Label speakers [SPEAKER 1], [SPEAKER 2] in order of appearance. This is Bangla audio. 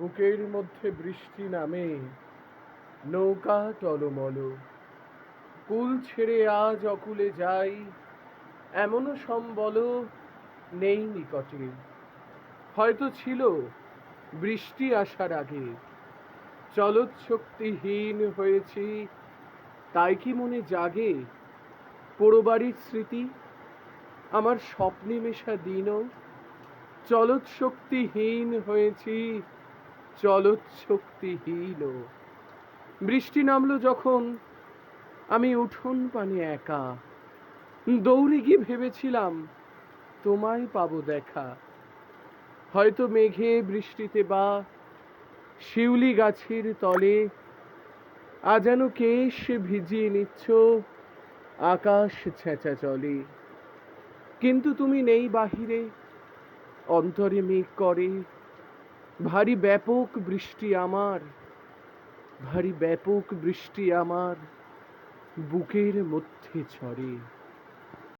[SPEAKER 1] বুকের মধ্যে বৃষ্টি নামে, নৌকা টলমল। কুল ছেড়ে আজ অকুলে যাই, এমনও সম্বল নেই নিকটে। হয়তো ছিল বৃষ্টি আসার আগে, চলৎশক্তিহীন হয়েছি, তাই কি মনে জাগে পোড়োবাড়ির স্মৃতি, আমার স্বপ্নে মেশা দিনও। চলৎশক্তিহীন হয়েছি, চলৎশক্তিহীন। বৃষ্টি নামলো যখন আমি উঠোন পানে একা, দৌড়ে গিয়ে ভেবেছিলাম তোমায় পাবো দেখা। হয়তো মেঘে বৃষ্টিতে বা শিউলি গাছের তলে আজ যেন কেশ ভিজিয়ে নিচ্ছ আকাশ ছেঁচা চলে। কিন্তু তুমি নেই বাহিরে, অন্তরে মেঘ করে ভারী ব্যাপক বৃষ্টি আমার, ভারী ব্যাপক বৃষ্টি আমার বুকের মধ্যে ঝরে।